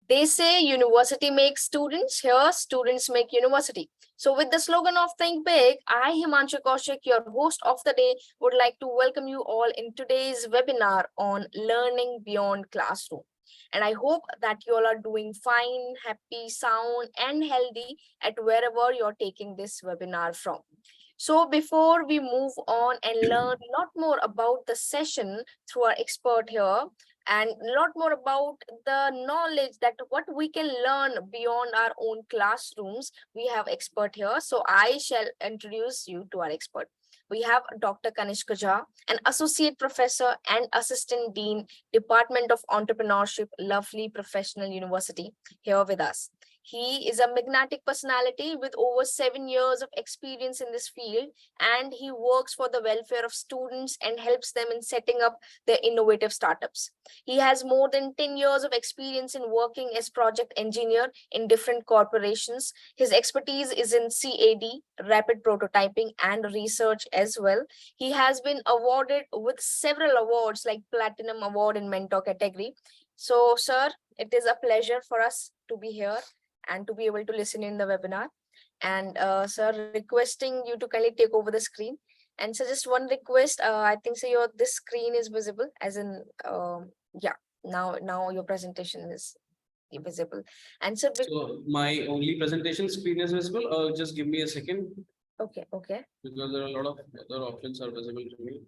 They say university makes students, here students make university. So with the slogan of Think Big, I, Himanshu Kaushik, your host of the day, would like to welcome you all in today's webinar on learning beyond classroom. And I hope that you all are doing fine, happy, sound, and healthy at wherever you're taking this webinar from. So before we move on and learn a lot more about the session through our expert here, and a lot more about the knowledge that what we can learn beyond our own classrooms, we have expert here. So I shall introduce you to our expert. We have Dr. Kanishka Jha, an associate professor and assistant dean, Department of Entrepreneurship, Lovely Professional University, here with us. He is a magnetic personality with over 7 years of experience in this field, and he works for the welfare of students and helps them in setting up their innovative startups. He has more than 10 years of experience in working as project engineer in different corporations. His expertise is in CAD, rapid prototyping, and research as well. He has been awarded with several awards like Platinum Award in Mentor category. So, sir, it is a pleasure for us to be here and to be able to listen in the webinar. And sir, requesting you to kindly take over the screen. And so just one request, I think so your this screen is visible as in, yeah, now your presentation is visible. And so, So my only presentation screen is visible. Just give me a second. Okay, okay. Because there are a lot of other options are visible to me.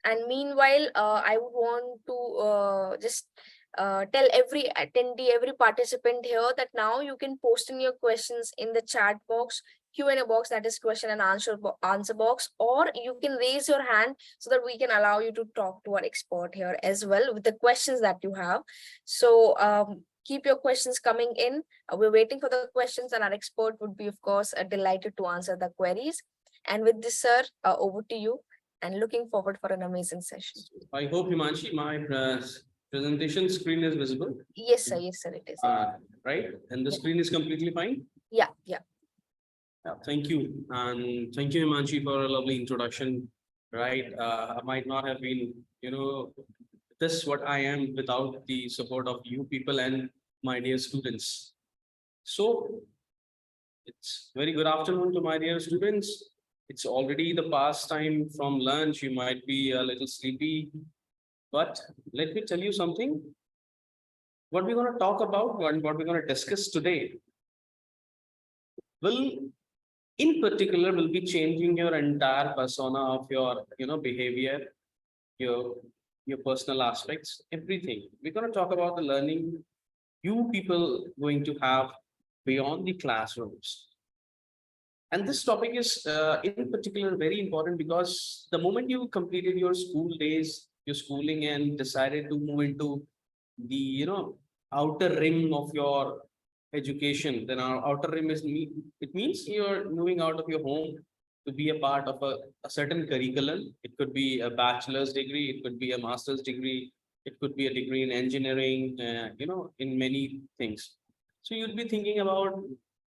And meanwhile, I would want to just tell every attendee, every participant here that now you can post in your questions in the chat box, Q&A box, that is question and answer box, or you can raise your hand so that we can allow you to talk to our expert here as well with the questions that you have. So keep your questions coming in. We're waiting for the questions, and our expert would be, of course, delighted to answer the queries. And with this, sir, over to you, and looking forward for an amazing session. I hope, Himanshi, my presentation screen is visible. Yes, sir. Yes, sir. It is. Right. And the screen is completely fine. Yeah, yeah. Yeah, thank you. And thank you, Himanshi, for a lovely introduction. Right. I might not have been, this what I am without the support of you people and my dear students. So it's very good afternoon to my dear students. It's already the past time from lunch. You might be a little sleepy, but let me tell you something. What we're going to talk about, what we're going to discuss today will, in particular, will be changing your entire persona of your, behavior, your, your personal aspects, everything. We're going to talk about the learning you people going to have beyond the classrooms. And this topic is in particular very important because the moment you completed your school days, your schooling, and decided to move into the outer rim of your education, then our outer rim is it means you're moving out of your home to be a part of a certain curriculum. It could be a bachelor's degree, it could be a master's degree, it could be a degree in engineering, in many things. So you'll be thinking about,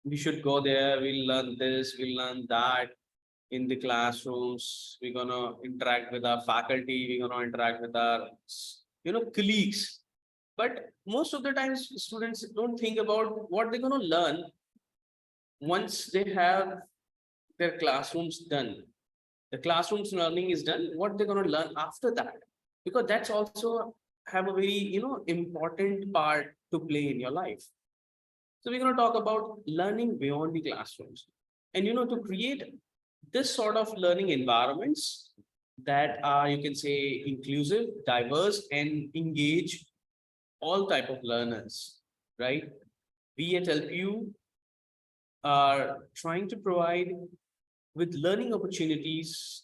we should go there, we'll learn this, we'll learn that in the classrooms, we're gonna interact with our faculty, we're gonna interact with our colleagues. But most of the times students don't think about what they're gonna learn once they have their classrooms done. The classrooms learning is done, what they're gonna learn after that. Because that's also have a very important part to play in your life. So we're going to talk about learning beyond the classrooms. And to create this sort of learning environments that are, you can say, inclusive, diverse, and engage all type of learners, right? We at LPU are trying to provide with learning opportunities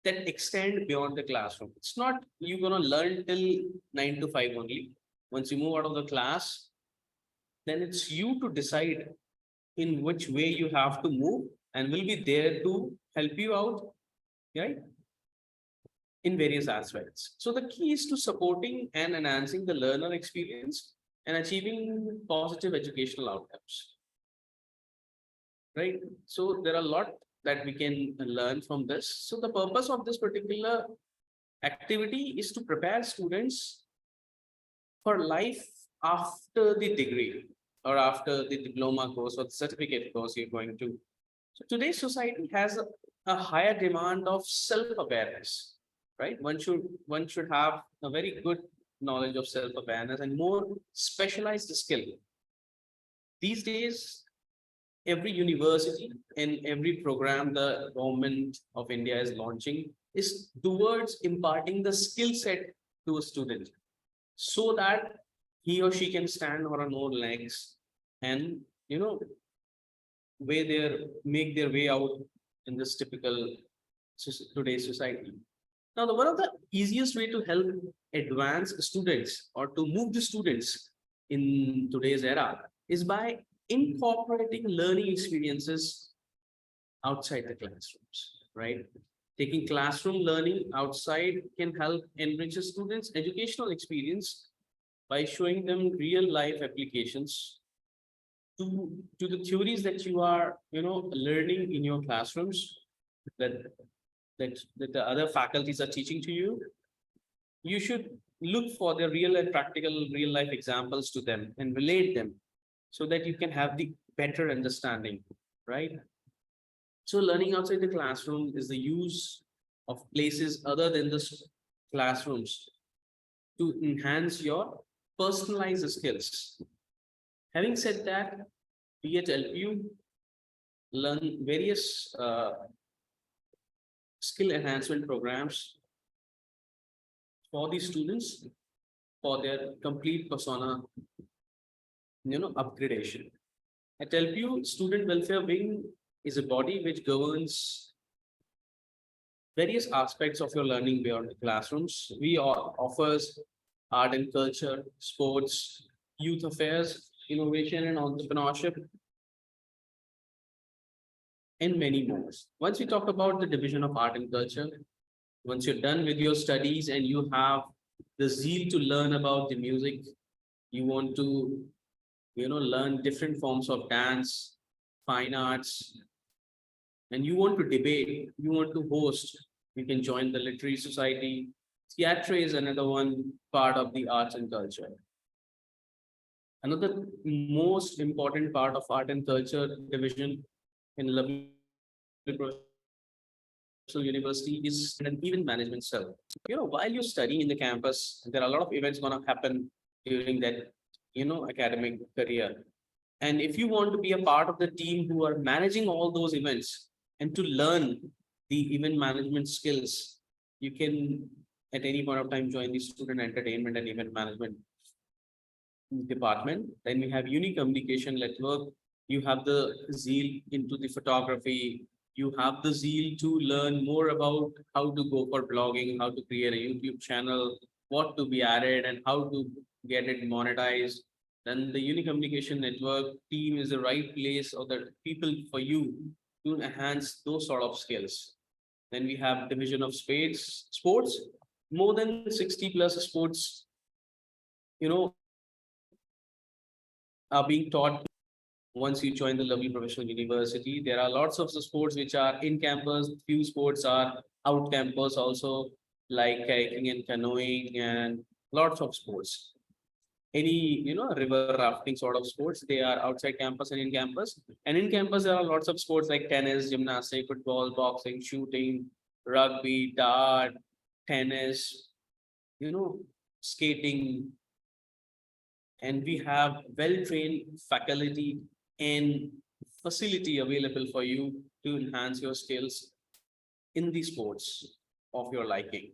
that extend beyond the classroom. It's not you're going to learn till 9 to 5 only. Once you move out of the class, then it's you to decide in which way you have to move, and will be there to help you out, right? In various aspects. So the key is to supporting and enhancing the learner experience and achieving positive educational outcomes. Right? So there are a lot that we can learn from this. So the purpose of this particular activity is to prepare students for life after the degree or after the diploma course or the certificate course you're going to. So today's society has a higher demand of self-awareness, right? One should have a very good knowledge of self-awareness and more specialized skill. These days, every university and every program the government of India is launching is towards imparting the skill set to a student so that he or she can stand on her own legs and way their make their way out in this typical today's society. Now, one of the easiest way to help advance students or to move the students in today's era is by incorporating learning experiences outside the classrooms, right? Taking classroom learning outside can help enrich a student's educational experience by showing them real life applications to the theories that you are learning in your classrooms that that the other faculties are teaching to you. You should look for the real and practical real life examples to them and relate them so that you can have the better understanding, right? So learning outside the classroom is the use of places other than the classrooms to enhance your personalized skills. Having said that, be at LPU, learn various skill enhancement programs for the students for their complete persona, upgradation. At LPU, Student Welfare Wing is a body which governs various aspects of your learning beyond the classrooms. We offers art and culture, sports, youth affairs, innovation and entrepreneurship, and many more. Once we talk about the division of art and culture, once you're done with your studies and you have the zeal to learn about the music, you want to, learn different forms of dance, fine arts, and you want to debate, you want to host, you can join the literary society. Theatre is another one part of the arts and culture. Another most important part of art and culture division in lovely professional university is an event management cell. While you're studying in the campus, there are a lot of events going to happen during that, academic career. And if you want to be a part of the team who are managing all those events and to learn the event management skills, you can at any point of time join the student entertainment and event management department. Then we have unique communication network. You have the zeal into the photography. You have the zeal to learn more about how to go for blogging, how to create a YouTube channel, what to be added, and how to get it monetized. Then the unique communication network team is the right place or the people for you to enhance those sort of skills. Then we have division of sports, more than 60 plus sports, are being taught once you join the lovely professional university. There are lots of sports which are in campus, few sports are out campus also, like kayaking and canoeing and lots of sports. Any, river rafting sort of sports, they are outside campus and in campus. And in campus, there are lots of sports like tennis, gymnastics, football, boxing, shooting, rugby, dart, tennis, skating, and we have well-trained faculty and facility available for you to enhance your skills in the sports of your liking.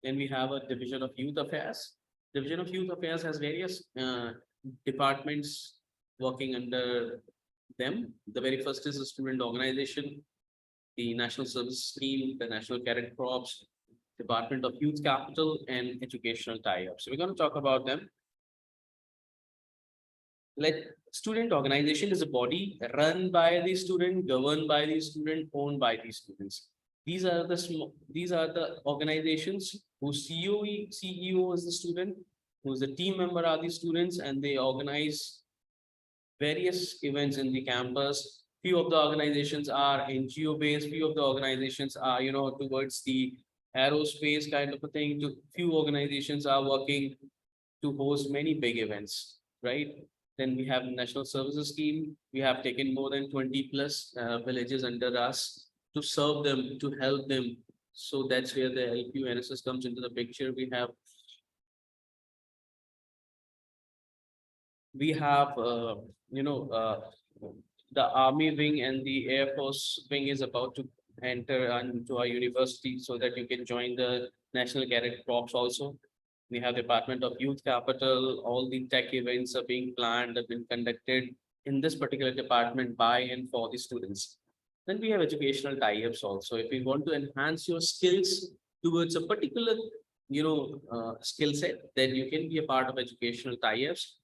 Then we have a division of youth affairs. Division of youth affairs has various departments working under them. The very first is the student organization, the national service scheme, the national cadet corps, Department of Youth Capital, and educational tie-ups. So we're going to talk about them. Like student organization is a body run by the student, governed by the student, owned by the students. These are the organizations whose CEO is the student, who's the team member are the students, and they organize various events in the campus. Few of the organizations are NGO based, few of the organizations are, towards the aerospace kind of a thing. To few organizations are working to host many big events, right? Then we have national services scheme. We have taken more than 20 plus villages under us to serve them, to help them. So that's where the LPU NSS comes into the picture. We have you know the army wing and the air force wing is about to enter into our university so that you can join the national cadet corps also. We have Department of Youth Capital. All the tech events are being planned, have been conducted in this particular department by and for the students. Then we have educational tie-ups also. If you want to enhance your skills towards a particular, skill set, then you can be a part of educational tie-ups.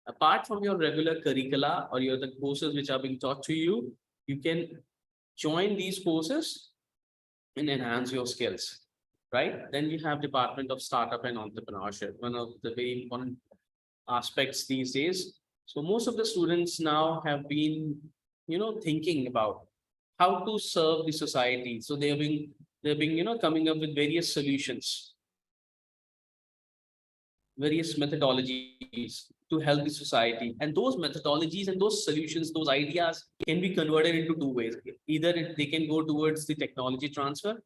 Apart from your regular curricula or the courses which are being taught to you, you can join these courses and enhance your skills, right? Then we have Department of Startup and Entrepreneurship, one of the very important aspects these days. So most of the students now have been, thinking about how to serve the society. So they've been, coming up with various methodologies to help the society. And those methodologies and those solutions, those ideas can be converted into two ways. Either they can go towards the technology transfer,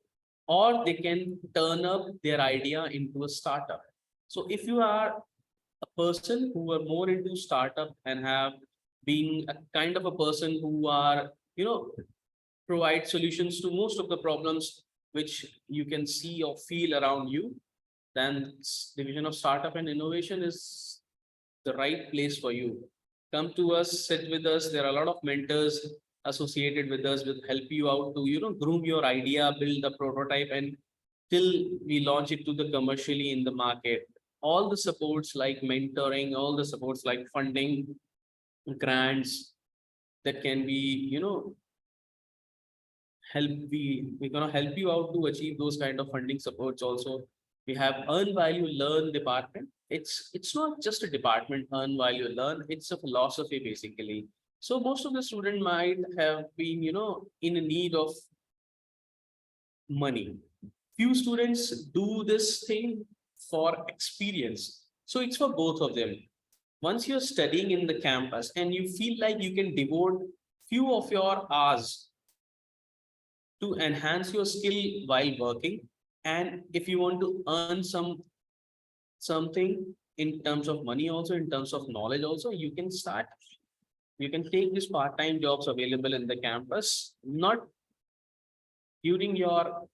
or they can turn up their idea into a startup. So if you are a person who are more into startup and have been a kind of a person who are, provide solutions to most of the problems which you can see or feel around you, then division of startup and innovation is the right place for you. Come to us, sit with us. There are a lot of mentors associated with us will help you out to, groom your idea, build a prototype, and till we launch it to the commercially in the market. All the supports like mentoring, all the supports like funding, grants that can be, we're gonna help you out to achieve those kind of funding supports also. We have earn value learn department. It's not just a department, earn value learn, it's a philosophy basically. So most of the student might have been, in a need of money. Few students do this thing for experience. So it's for both of them. Once you're studying in the campus and you feel like you can devote few of your hours to enhance your skill while working, and if you want to earn something in terms of money also, in terms of knowledge also, you can take these part-time jobs available in the campus, not during your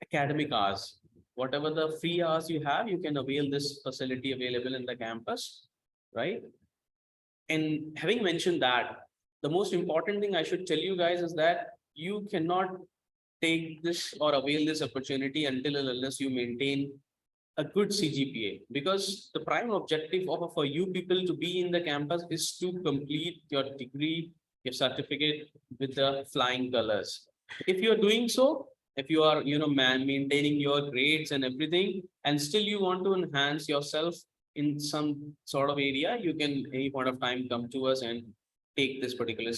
academic hours. Whatever the free hours you have, you can avail this facility available in the campus, right? And having mentioned that, the most important thing I should tell you guys is that you cannot take this or avail this opportunity until and unless you maintain a good CGPA, because the prime objective of for you people to be in the campus is to complete your degree, your certificate with the flying colors. If you're doing so, if you are, maintaining your grades and everything, and still you want to enhance yourself in some sort of area, you can any point of time come to us and take this particular,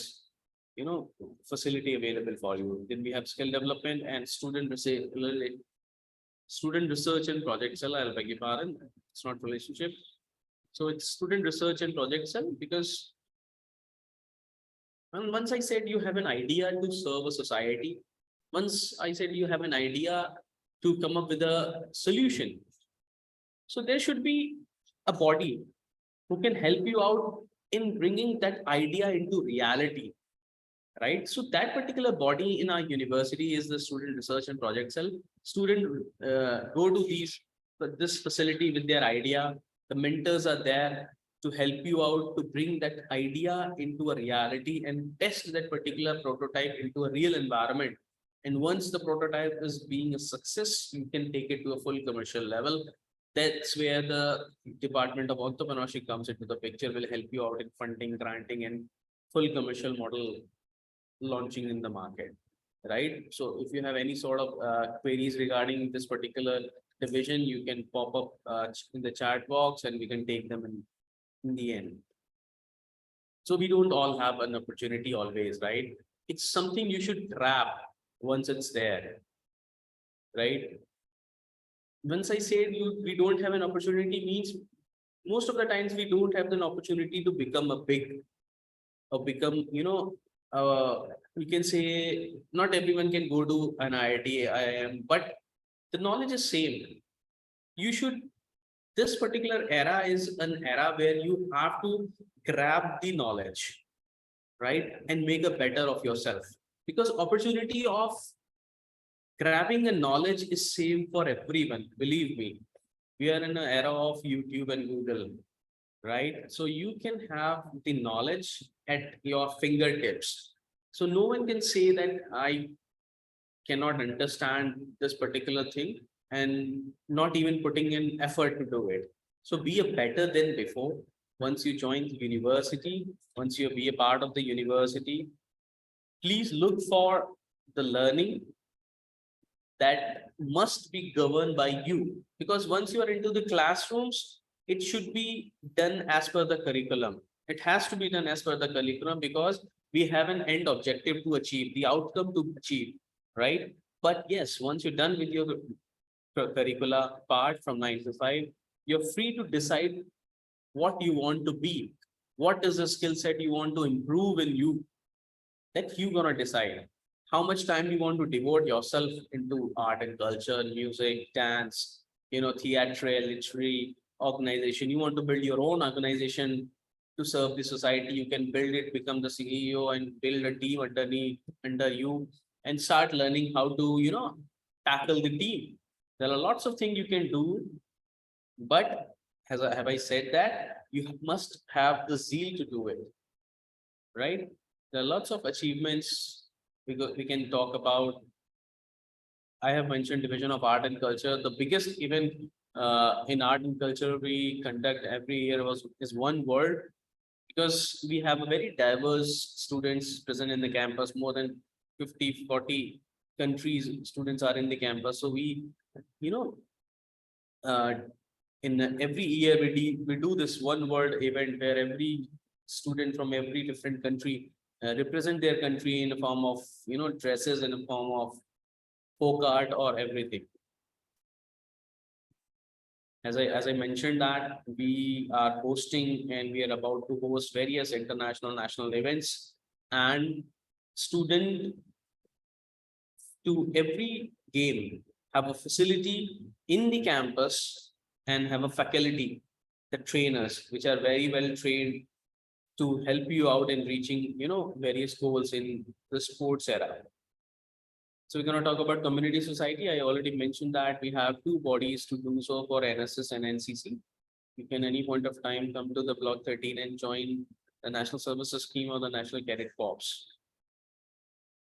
facility available for you. Then we have skill development and student research and project cell. I'll beg your pardon. It's not relationship. So it's student research and project cell because and once I said you have an idea to serve a society, once I said you have an idea to come up with a solution. So there should be a body who can help you out in bringing that idea into reality, right? So that particular body in our university is the student research and project cell. Student go to this facility with their idea. The mentors are there to help you out to bring that idea into a reality and test that particular prototype into a real environment. And once the prototype is being a success, you can take it to a full commercial level. That's where the Department of Entrepreneurship comes into the picture, will help you out in funding, granting, and full commercial model launching in the market, right? So if you have any sort of queries regarding this particular division, you can pop up in the chat box and we can take them in the end. So we don't all have an opportunity always, right? It's something you should grab once it's there. right? Once I said we don't have an opportunity means most of the times we don't have an opportunity to become a big or become, we can say not everyone can go to an IIT, IIM, but the knowledge is same. You should, this particular era is an era where you have to grab the knowledge, right? And make a better of yourself. Because opportunity of grabbing a knowledge is same for everyone. Believe me, we are in an era of YouTube and Google, right? So you can have the knowledge at your fingertips. So no one can say that I cannot understand this particular thing and not even putting in effort to do it. So be a better than before. Once you join the university, once you be a part of the university, please look for the learning that must be governed by you. Because once you are into the classrooms, it should be done as per the curriculum. It has to be done as per the curriculum because we have an end objective to achieve, the outcome to achieve, right? But yes, once you're done with your curricula part from 9 to 5, you're free to decide what you want to be. What is the skill set you want to improve in you? That you gonna decide how much time you want to devote yourself into art and culture, music, dance, theatre, literary organization. You want to build your own organization to serve the society. You can build it, become the CEO and build a team under you and start learning how to, tackle the team. There are lots of things you can do, but have I said that you must have the zeal to do it, right? There are lots of achievements we can talk about. I have mentioned Division of Art and Culture. The biggest event in art and culture we conduct every year is One World, because we have a very diverse students present in the campus. More than 50, 40 countries students are in the campus. So you know, uh, in every year we do this One World event where every student from every different country represent their country in a form of dresses, in a form of folk art or everything. As I mentioned that we are hosting and we are about to host various international national events, and student to every game have a facility in the campus and have a faculty, the trainers, which are very well trained to help you out in reaching, various goals in the sports era. So we're going to talk about community society. I already mentioned that we have two bodies to do so for NSS and NCC. You can any point of time come to the block 13 and join the National Services Scheme or the National Cadet Corps.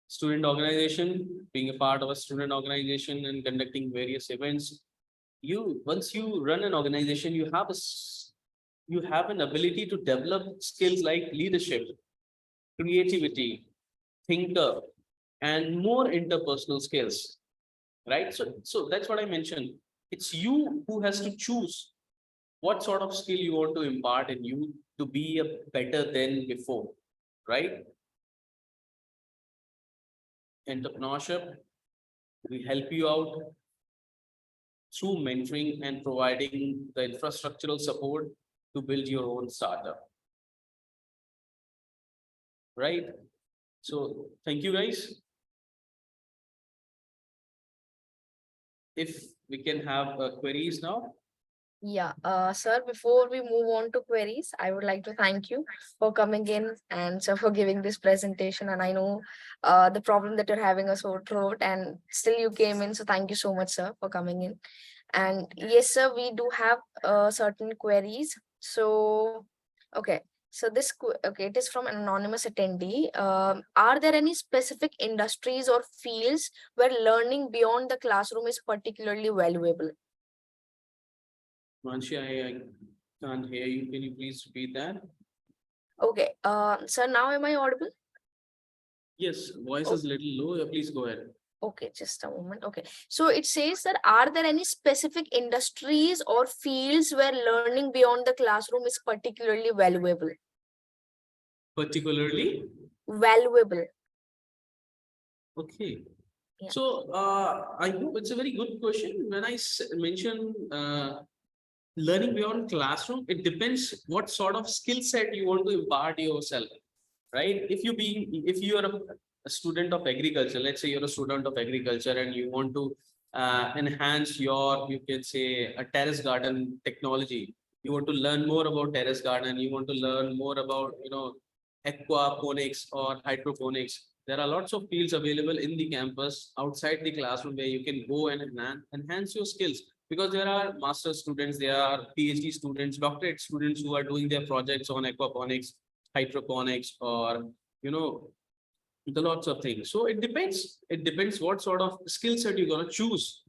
Student organization, being a part of a student organization and conducting various events. Once you run an organization, you have an ability to develop skills like leadership, creativity, thinker, and more interpersonal skills, right? So that's what I mentioned. It's you who has to choose what sort of skill you want to impart in you to be a better than before, right? Entrepreneurship, we help you out through mentoring and providing the infrastructural support to build your own startup, right? So thank you guys. If we can have queries now. Yeah, sir, before we move on to queries, I would like to thank you for coming in and sir for giving this presentation. And I know the problem that you're having a sore throat and still you came in. So thank you so much, sir, for coming in. And yes, sir, we do have certain queries. So, okay. So okay, it is from an anonymous attendee. Are there any specific industries or fields where learning beyond the classroom is particularly valuable? Manshi, I can't hear you. Can you please repeat that? Okay. Sir, now am I audible? Yes, voice is a little low. Yeah, please go ahead. Okay, just a moment. Okay. So it says that are there any specific industries or fields where learning beyond the classroom is particularly valuable? Particularly? Valuable. Okay. So I hope it's a very good question. When I mention learning beyond classroom, it depends what sort of skill set you want to impart yourself, right? If you are a student of agriculture, let's say you're a student of agriculture and you want to enhance your, you can say, a terrace garden technology. You want to learn more about terrace garden. You want to learn more about, aquaponics or hydroponics. There are lots of fields available in the campus outside the classroom where you can go and enhance your skills, because there are master students, there are PhD students, doctorate students who are doing their projects on aquaponics, hydroponics, or the lots of things. So it depends. It depends what sort of skill set you're going to choose.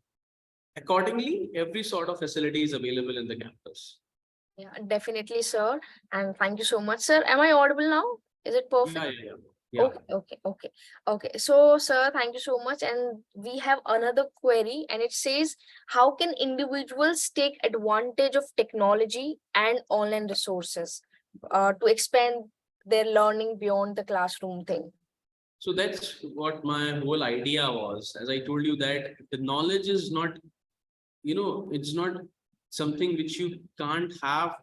Accordingly, every sort of facility is available in the campus. Yeah, definitely, sir. And thank you so much, sir. Am I audible now? Is it perfect? Yeah. Okay. So, sir, thank you so much. And we have another query, and it says, how can individuals take advantage of technology and online resources to expand their learning beyond the classroom thing? So that's what my whole idea was. As I told you, that the knowledge is not, it's not something which you can't have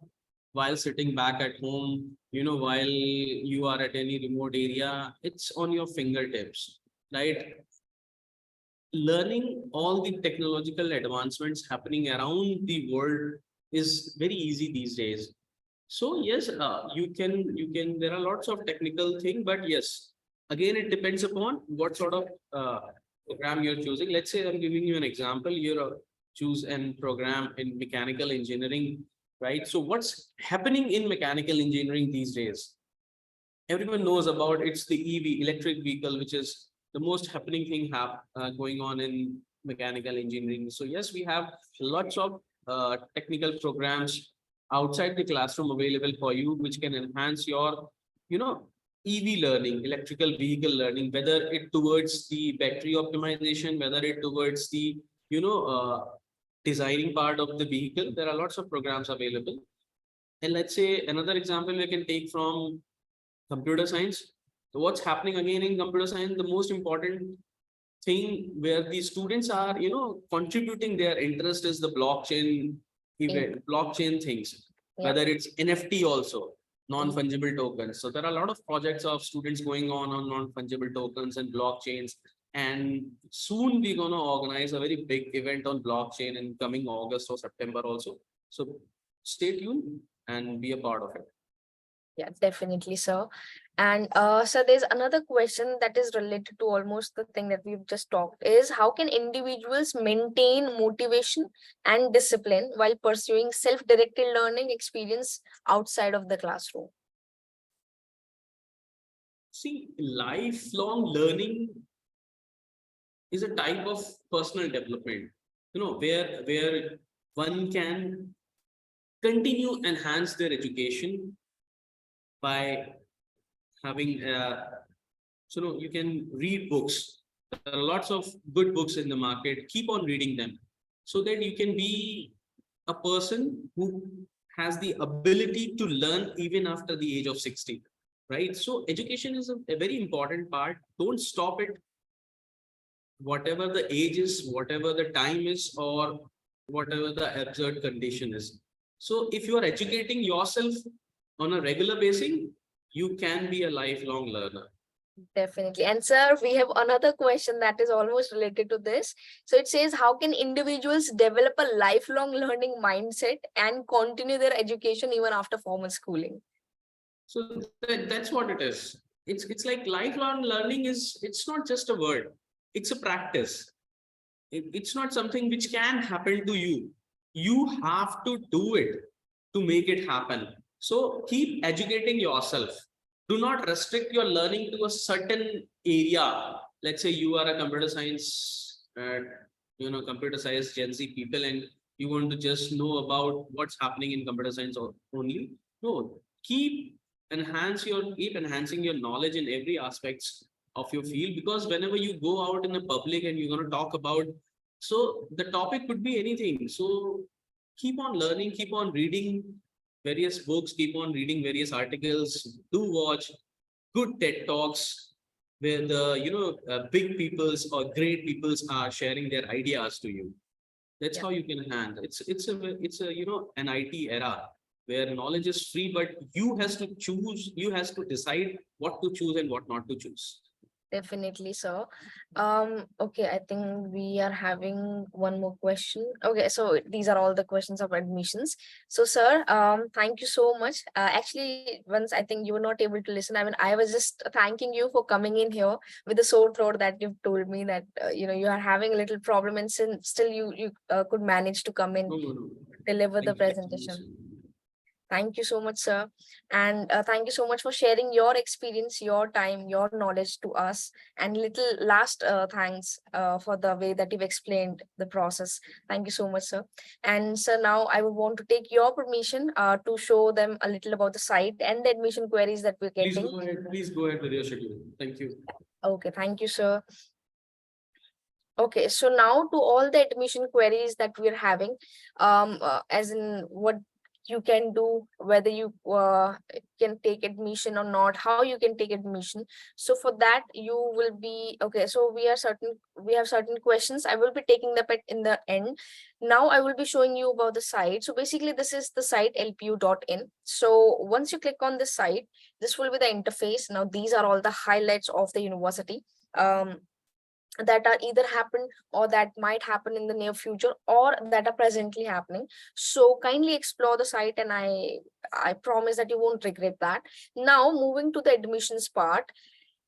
while sitting back at home, while you are at any remote area. It's on your fingertips, right? Learning all the technological advancements happening around the world is very easy these days. So yes, you can. There are lots of technical thing, but yes, again, it depends upon what sort of program you're choosing. Let's say I'm giving you an example. You're choose an program in mechanical engineering, right? So what's happening in mechanical engineering these days? Everyone knows about, it's the EV, electric vehicle, which is the most happening thing going on in mechanical engineering. So yes, we have lots of technical programs outside the classroom available for you, which can enhance your, EV learning, electrical vehicle learning, whether it towards the battery optimization, whether it towards the, you know, uh, designing part of the vehicle. There are lots of programs available. And let's say another example we can take from computer science. So what's happening again in computer science? The most important thing where the students are, contributing their interest is the blockchain event, blockchain things, Yeah. whether it's NFT also, non-fungible tokens. So there are a lot of projects of students going on non-fungible tokens and blockchains. And soon we're going to organize a very big event on blockchain in coming August or September also. So stay tuned and be a part of it. Yeah, definitely, sir. And so there's another question that is related to almost the thing that we've just talked, is how can individuals maintain motivation and discipline while pursuing self-directed learning experience outside of the classroom? See, lifelong learning is a type of personal development, where one can continue enhance their education by having you can read books. There are lots of good books in the market. Keep on reading them so that you can be a person who has the ability to learn even after the age of 60, right? So education is a very important part. Don't stop it, whatever the age is, whatever the time is, or whatever the absurd condition is. So if you are educating yourself on a regular basis, you can be a lifelong learner. Definitely. And sir, we have another question that is almost related to this. So it says, how can individuals develop a lifelong learning mindset and continue their education even after formal schooling? So that's what it is. It's like lifelong learning is, it's not just a word, it's a practice. It's not something which can happen to you. You have to do it to make it happen. So keep educating yourself. Do not restrict your learning to a certain area. Let's say you are a computer science, computer science Gen Z people, and you want to just know about what's happening in computer science only. No, keep enhancing your knowledge in every aspects of your field, because whenever you go out in the public and you're going to talk about, so the topic could be anything. So keep on learning, keep on reading various books, keep on reading various articles, do watch good TED Talks, where the big peoples or great peoples are sharing their ideas to you. That's Yeah. how you can handle. It's a an IT era where knowledge is free, but you has to choose. You has to decide what to choose and what not to choose. Definitely, sir. Okay, I think we are having one more question. Okay, so these are all the questions of admissions. So, sir, thank you so much. Actually, once I think you were not able to listen. I mean, I was just thanking you for coming in here with the sore throat that you've told me that you are having a little problem, and still you could manage to come in, No, no, no. deliver the Thank you. Thank you presentation. so Thank you so much, sir. And thank you so much for sharing your experience, your time, your knowledge to us. And little last thanks for the way that you've explained the process. Thank you so much, sir. And sir, now I would want to take your permission to show them a little about the site and the admission queries that we're Please getting. go ahead. Please go ahead with your schedule. Thank you. Okay, thank you, sir. Okay, so now to all the admission queries that we're having, as in what you can do, whether you can take admission or not, how you can take admission. So for that, you will be okay. So we have certain questions. I will be taking them in the end. Now I will be showing you about the site. So basically, this is the site lpu.in. So once you click on this site, this will be the interface. Now these are all the highlights of the university. That are either happen or that might happen in the near future or that are presently happening. So kindly explore the site, and I promise that you won't regret that. Now moving to the admissions part.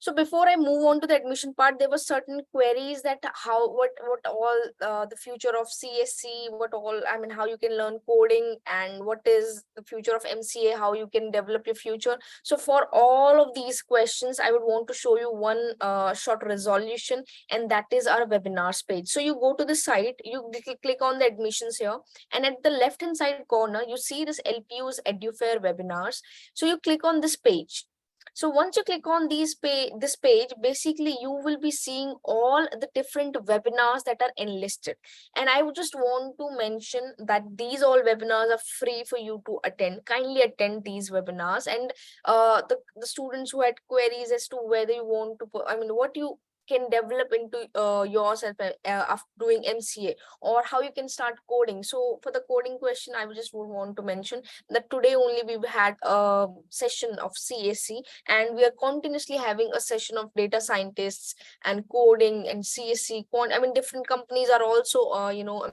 So before I move on to the admission part, there were certain queries that how what all the future of CSC, what all I mean, how you can learn coding, and what is the future of MCA, how you can develop your future. So for all of these questions, I would want to show you one short resolution, and that is our webinars page. So you go to the site, you click on the admissions here, and at the left hand side corner, you see this LPU's EduFair webinars. So you click on this page. So once you click on this page, basically you will be seeing all the different webinars that are enlisted. And I would just want to mention that these all webinars are free for you to attend. Kindly attend these webinars. And the students who had queries as to whether you want to put, I mean, what you can develop into yourself after doing MCA, or how you can start coding. So for the coding question, I just would want to mention that today only we've had a session of CSC, and we are continuously having a session of data scientists and coding and CSC. I mean, different companies are also,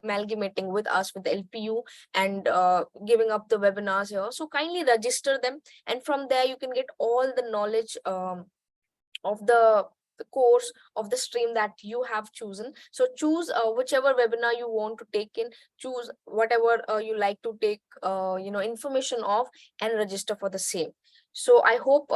amalgamating with us with the LPU and giving up the webinars here. So kindly register them, and from there you can get all the knowledge of the course of the stream that you have chosen. So choose whichever webinar you want to take in, choose whatever you like to take information of, and register for the same. So I hope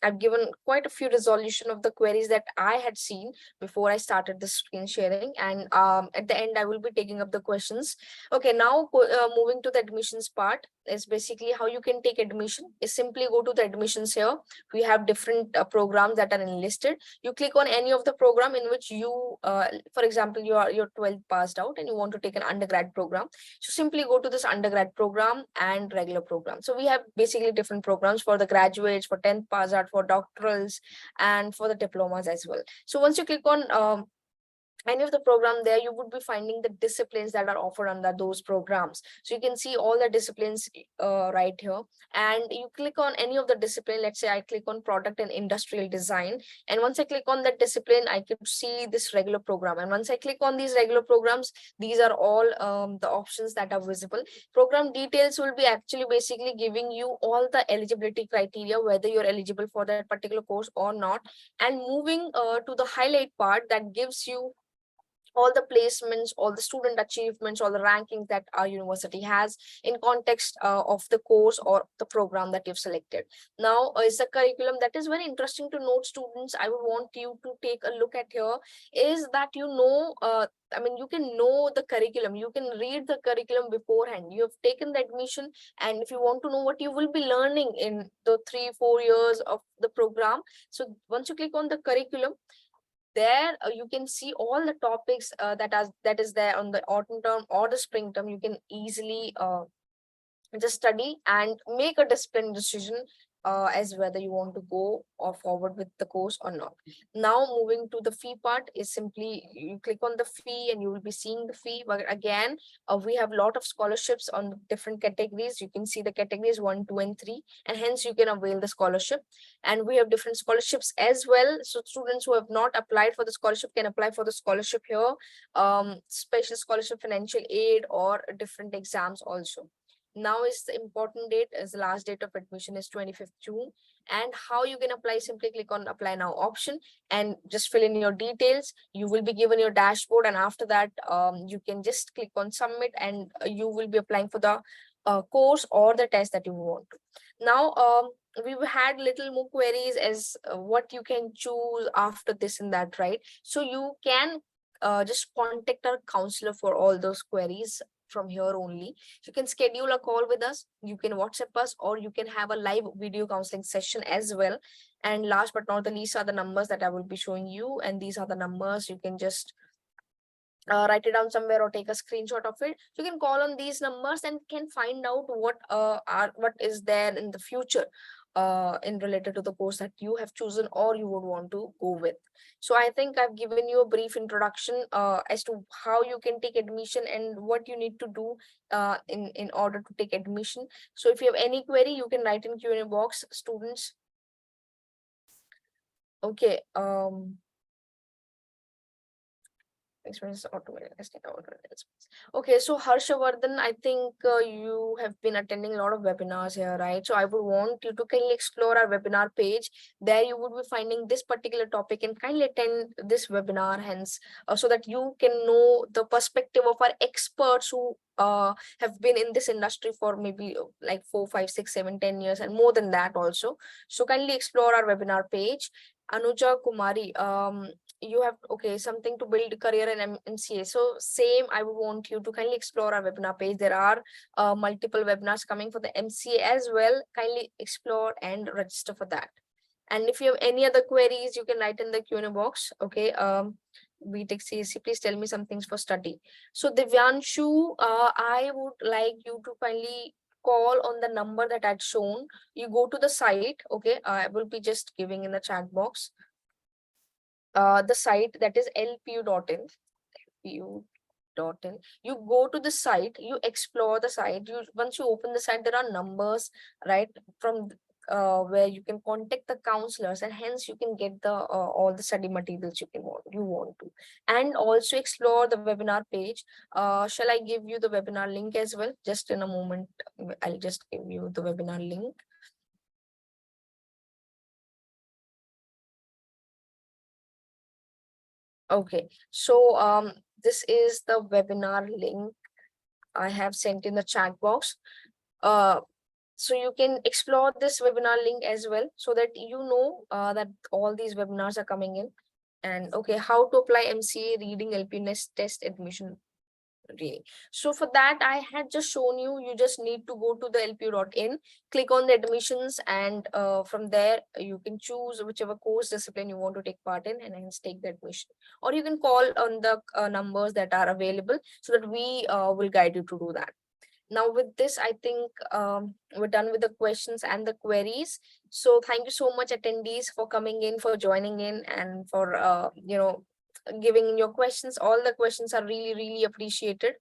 I've given quite a few resolution of the queries that I had seen before I started the screen sharing, and at the end I will be taking up the questions. Okay, now moving to the admissions part is basically how you can take admission. Is simply go to the admissions here. We have different programs that are enlisted. You click on any of the program in which you for example, you're 12th passed out and you want to take an undergrad program. So simply go to this undergrad program and regular program. So we have basically different programs for the graduates, for 10th pass out, for doctorals, and for the diplomas as well. So once you click on any of the program there, you would be finding the disciplines that are offered under those programs. So you can see all the disciplines right here, and you click on any of the discipline. Let's say I click on product and industrial design, and once I click on that discipline, I could see this regular program. And once I click on these regular programs, these are all the options that are visible. Program details will be actually basically giving you all the eligibility criteria, whether you're eligible for that particular course or not. And moving to the highlight part, that gives you all the placements, all the student achievements, all the rankings that our university has in context of the course or the program that you've selected. Now is the curriculum that is very interesting to note, students. I would want you to take a look at here is that I mean, you can know the curriculum, you can read the curriculum beforehand. You have taken the admission, and if you want to know what you will be learning in the 3-4 years of the program, so once you click on the curriculum, there you can see all the topics that is there on the autumn term or the spring term. You can easily just study and make a disciplined decision as whether you want to go or forward with the course or not. Now moving to the fee part is simply you click on the fee and you will be seeing the fee. But again, we have a lot of scholarships on different categories. You can see the categories 1, 2, and 3, and hence you can avail the scholarship. And we have different scholarships as well. So students who have not applied for the scholarship can apply for the scholarship here, special scholarship, financial aid, or different exams also. Now is the important date, as the last date of admission is 25th June. And how you can apply, simply click on apply now option and just fill in your details. You will be given your dashboard, and after that you can just click on submit, and you will be applying for the course or the test that you want to. Now we've had little more queries as what you can choose after this and that, right? So you can just contact our counselor for all those queries from here only. You can schedule a call with us, you can WhatsApp us, or you can have a live video counseling session as well. And last but not the least are the numbers that I will be showing you, and these are the numbers. You can just write it down somewhere or take a screenshot of it. You can call on these numbers and can find out what is there in the future in related to the course that you have chosen or you would want to go with. So I think I've given you a brief introduction as to how you can take admission and what you need to do in order to take admission. So if you have any query, you can write in Q&A box, students. Okay. Experience automated testing. Okay, so Harshavardhan, I think you have been attending a lot of webinars here, right? So I would want you to kindly explore our webinar page. There you would be finding this particular topic, and kindly attend this webinar, hence, so that you can know the perspective of our experts who have been in this industry for maybe like 4, 5, 6, 7, 10 years and more than that also. So kindly explore our webinar page. Anuja Kumari, you have something to build career in MCA. So same, I would want you to kindly explore our webinar page. There are multiple webinars coming for the MCA as well. Kindly explore and register for that. And if you have any other queries, you can write in the Q&A box. Okay. BTech CSC, please tell me some things for study. So Divyanshu, I would like you to kindly call on the number that I'd shown. You go to the site. Okay, I will be just giving in the chat box the site, that is lpu.in. lpu.in. You go to the site, you explore the site. Once you open the site, there are numbers, right, from where you can contact the counselors, and hence you can get the all the study materials you want to, and also explore the webinar page. Shall I give you the webinar link as well? Just in a moment, I'll just give you the webinar link. Okay, so this is the webinar link I have sent in the chat box. So you can explore this webinar link as well, so that you know that all these webinars are coming in. And okay, how to apply MCA reading LPU test admission. So for that, I had just shown you, you just need to go to the lpu.in, click on the admissions, and from there you can choose whichever course discipline you want to take part in, and hence take the admission. Or you can call on the numbers that are available, so that we will guide you to do that. Now with this, I think we're done with the questions and the queries. So thank you so much, attendees, for coming in, for joining in, and for giving your questions. All the questions are really appreciated.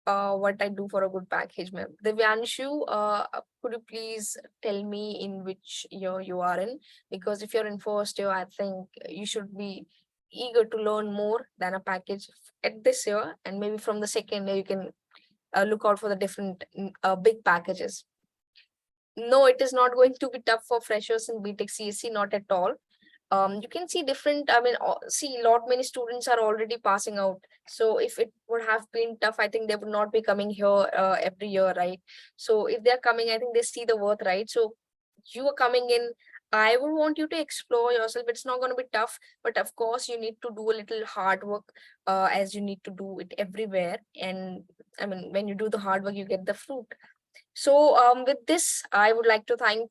What I do for a good package, ma'am. Divyanshu, could you please tell me in which year you are in? Because if you're in first year, I think you should be eager to learn more than a package at this year, and maybe from the second year you can look out for the different big packages. No, it is not going to be tough for freshers in BTech CSC, not at all. You can see different, I mean, see, many students are already passing out. So if it would have been tough, I think they would not be coming here every year, right? So if they're coming, I think they see the worth, right? So you are coming in, I would want you to explore yourself. It's not going to be tough, but of course you need to do a little hard work, as you need to do it everywhere. And I mean, when you do the hard work, you get the fruit. So with this, I would like to thank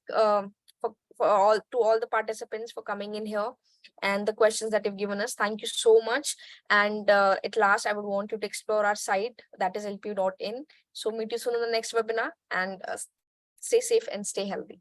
for all the participants for coming in here and the questions that you've given us. Thank you so much. And at last, I would want you to explore our site, that is lpu.in. So meet you soon in the next webinar, and stay safe and stay healthy.